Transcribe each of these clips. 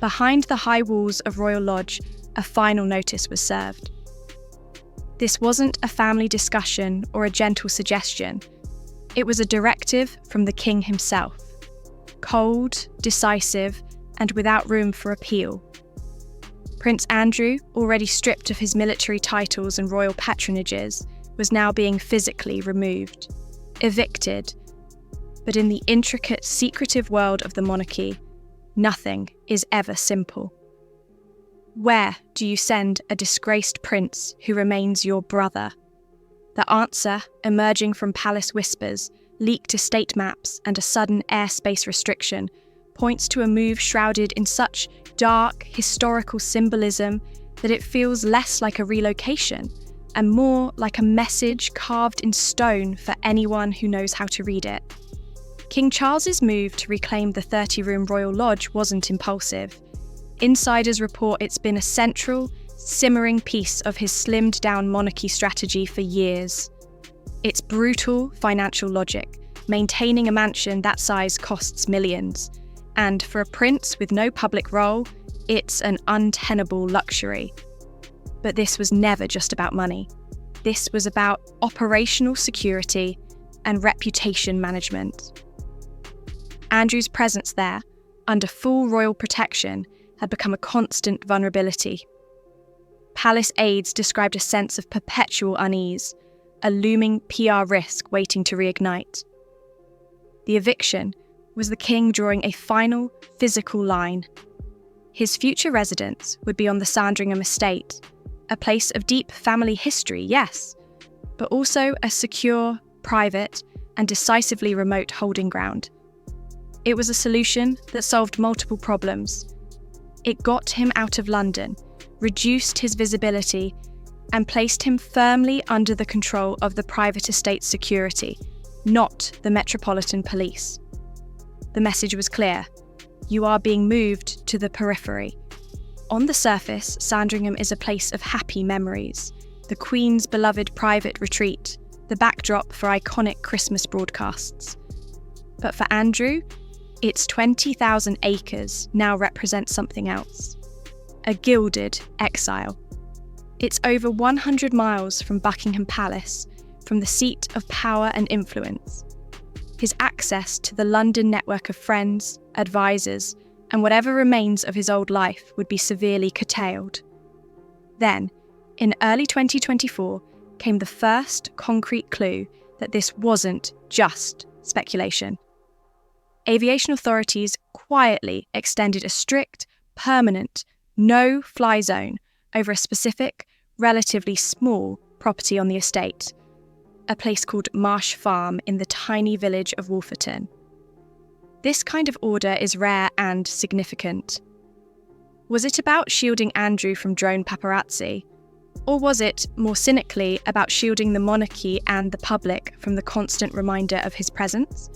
behind the high walls of Royal Lodge, a final notice was served. This wasn't a family discussion or a gentle suggestion. It was a directive from the king himself. Cold, decisive, and without room for appeal. Prince Andrew, already stripped of his military titles and royal patronages, was now being physically removed, evicted. But in the intricate, secretive world of the monarchy, nothing is ever simple. Where do you send a disgraced prince who remains your brother? The answer, emerging from palace whispers, leaked estate maps, and a sudden airspace restriction, points to a move shrouded in such dark, historical symbolism that it feels less like a relocation and more like a message carved in stone for anyone who knows how to read it. King Charles's move to reclaim the 30-room Royal Lodge wasn't impulsive. Insiders report it's been a central, simmering piece of his slimmed-down monarchy strategy for years. It's brutal financial logic. Maintaining a mansion that size costs millions. And for a prince with no public role, it's an untenable luxury. But this was never just about money. This was about operational security and reputation management. Andrew's presence there, under full royal protection, had become a constant vulnerability. Palace aides described a sense of perpetual unease, a looming PR risk waiting to reignite. The eviction was the king drawing a final, physical line. His future residence would be on the Sandringham estate, a place of deep family history, yes, but also a secure, private, and decisively remote holding ground. It was a solution that solved multiple problems. It got him out of London, reduced his visibility, and placed him firmly under the control of the private estate security, not the Metropolitan Police. The message was clear. You are being moved to the periphery. On the surface, Sandringham is a place of happy memories, the Queen's beloved private retreat, the backdrop for iconic Christmas broadcasts. But for Andrew, its 20,000 acres now represent something else. A gilded exile. It's over 100 miles from Buckingham Palace, from the seat of power and influence. His access to the London network of friends, advisors, and whatever remains of his old life would be severely curtailed. Then, in early 2024, came the first concrete clue that this wasn't just speculation. Aviation authorities quietly extended a strict, permanent, no-fly zone over a specific, relatively small property on the estate, a place called Marsh Farm in the tiny village of Wolferton. This kind of order is rare and significant. Was it about shielding Andrew from drone paparazzi? Or was it, more cynically, about shielding the monarchy and the public from the constant reminder of his presence?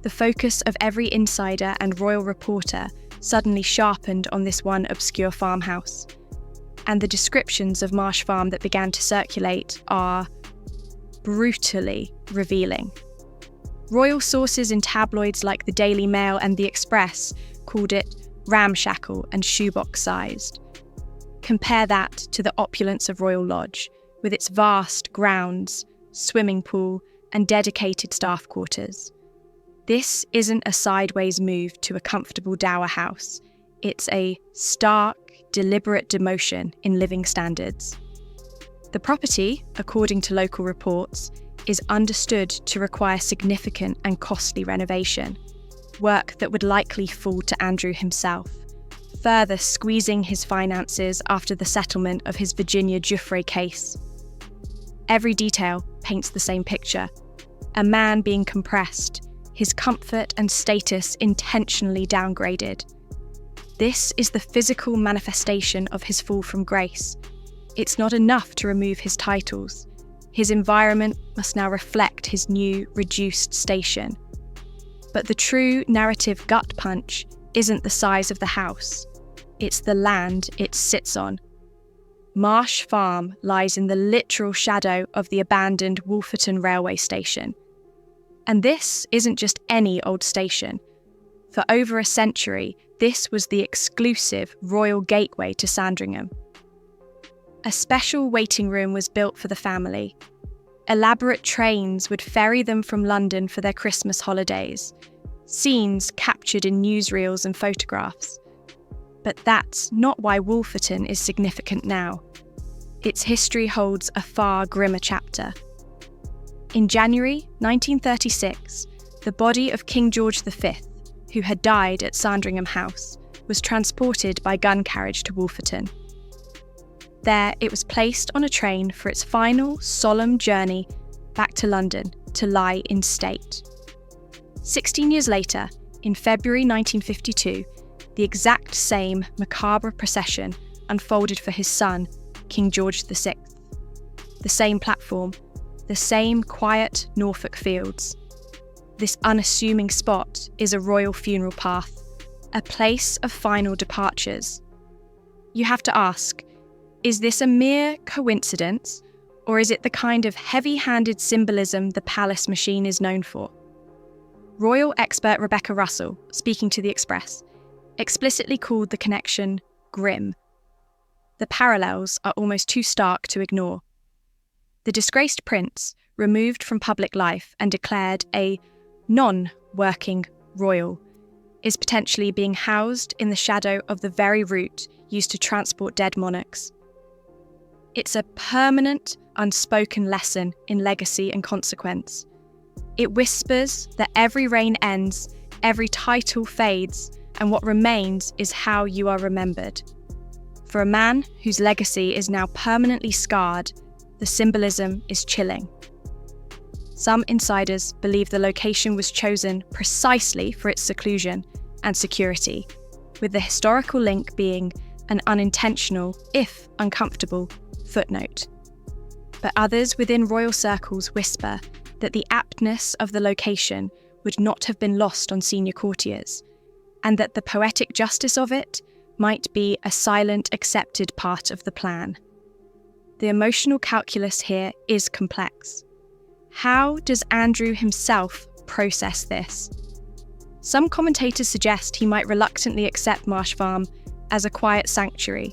The focus of every insider and royal reporter suddenly sharpened on this one obscure farmhouse. And the descriptions of Marsh Farm that began to circulate are brutally revealing. Royal sources in tabloids like the Daily Mail and the Express called it ramshackle and shoebox-sized. Compare that to the opulence of Royal Lodge, with its vast grounds, swimming pool, and dedicated staff quarters. This isn't a sideways move to a comfortable dower house. It's a stark, deliberate demotion in living standards. The property, according to local reports, is understood to require significant and costly renovation, work that would likely fall to Andrew himself, further squeezing his finances after the settlement of his Virginia Giuffre case. Every detail paints the same picture: a man being compressed, his comfort and status intentionally downgraded. This is the physical manifestation of his fall from grace. It's not enough to remove his titles. His environment must now reflect his new, reduced station. But the true narrative gut punch isn't the size of the house. It's the land it sits on. Marsh Farm lies in the literal shadow of the abandoned Wolferton railway station. And this isn't just any old station. For over a century, this was the exclusive royal gateway to Sandringham. A special waiting room was built for the family. Elaborate trains would ferry them from London for their Christmas holidays, scenes captured in newsreels and photographs. But that's not why Wolferton is significant now. Its history holds a far grimmer chapter. In January 1936, the body of King George V, who had died at Sandringham House, was transported by gun carriage to Wolferton. There, it was placed on a train for its final, solemn journey back to London to lie in state. 16 years later, in February 1952, the exact same macabre procession unfolded for his son, King George VI. The same platform, the same quiet Norfolk fields. This unassuming spot is a royal funeral path, a place of final departures. You have to ask, is this a mere coincidence, or is it the kind of heavy-handed symbolism the palace machine is known for? Royal expert Rebecca Russell, speaking to The Express, explicitly called the connection grim. The parallels are almost too stark to ignore. The disgraced prince, removed from public life and declared a non-working royal, is potentially being housed in the shadow of the very route used to transport dead monarchs. It's a permanent, unspoken lesson in legacy and consequence. It whispers that every reign ends, every title fades, and what remains is how you are remembered. For a man whose legacy is now permanently scarred, the symbolism is chilling. Some insiders believe the location was chosen precisely for its seclusion and security, with the historical link being an unintentional, if uncomfortable, footnote. But others within royal circles whisper that the aptness of the location would not have been lost on senior courtiers, and that the poetic justice of it might be a silent, accepted part of the plan. The emotional calculus here is complex. How does Andrew himself process this? Some commentators suggest he might reluctantly accept Marsh Farm as a quiet sanctuary,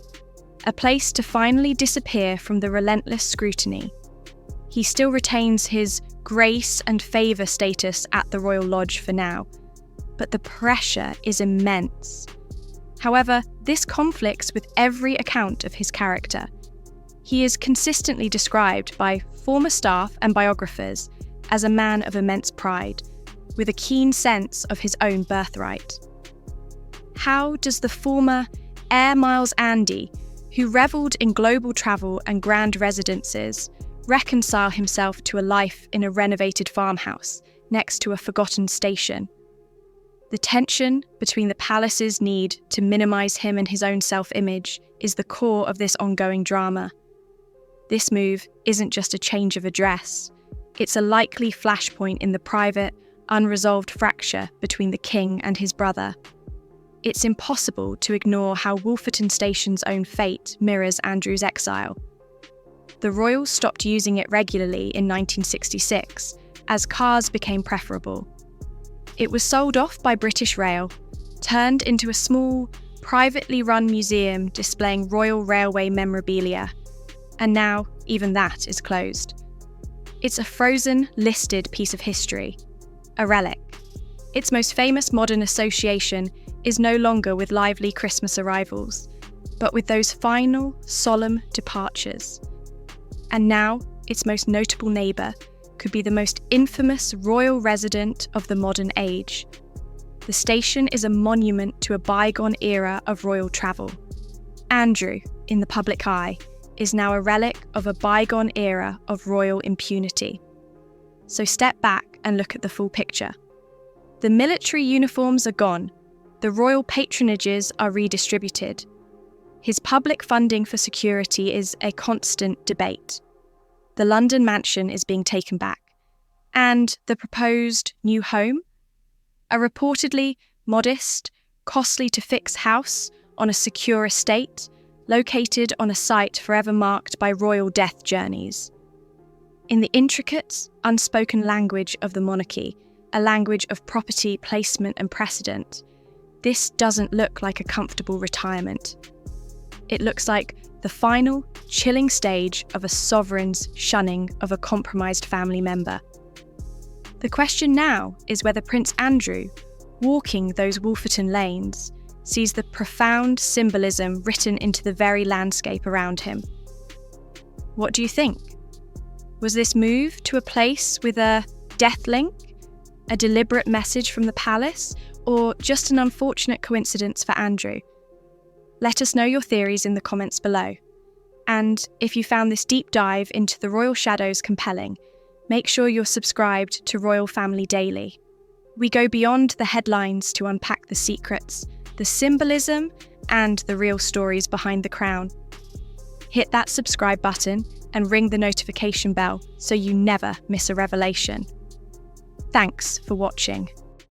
a place to finally disappear from the relentless scrutiny. He still retains his grace and favour status at the Royal Lodge for now, but the pressure is immense. However, this conflicts with every account of his character. He is consistently described by former staff and biographers as a man of immense pride, with a keen sense of his own birthright. How does the former Air Miles Andy, who revelled in global travel and grand residences, reconcile himself to a life in a renovated farmhouse next to a forgotten station? The tension between the palace's need to minimise him and his own self-image is the core of this ongoing drama. This move isn't just a change of address, it's a likely flashpoint in the private, unresolved fracture between the king and his brother. It's impossible to ignore how Wolferton Station's own fate mirrors Andrew's exile. The royals stopped using it regularly in 1966, as cars became preferable. It was sold off by British Rail, turned into a small, privately run museum displaying Royal Railway memorabilia, and now even that is closed. It's a frozen, listed piece of history, a relic. Its most famous modern association is no longer with lively Christmas arrivals, but with those final, solemn departures. And now, its most notable neighbour could be the most infamous royal resident of the modern age. The station is a monument to a bygone era of royal travel. Andrew, in the public eye, is now a relic of a bygone era of royal impunity. So step back and look at the full picture. The military uniforms are gone. The royal patronages are redistributed. His public funding for security is a constant debate. The London mansion is being taken back. And the proposed new home? A reportedly modest, costly-to-fix house on a secure estate, located on a site forever marked by royal death journeys. In the intricate, unspoken language of the monarchy, a language of property, placement and precedent, this doesn't look like a comfortable retirement. It looks like the final, chilling stage of a sovereign's shunning of a compromised family member. The question now is whether Prince Andrew, walking those Wolferton lanes, sees the profound symbolism written into the very landscape around him. What do you think? Was this move to a place with a death link, a deliberate message from the palace, or just an unfortunate coincidence for Andrew? Let us know your theories in the comments below. And if you found this deep dive into the royal shadows compelling, make sure you're subscribed to Royal Family Daily. We go beyond the headlines to unpack the secrets, the symbolism, and the real stories behind the crown. Hit that subscribe button and ring the notification bell so you never miss a revelation. Thanks for watching.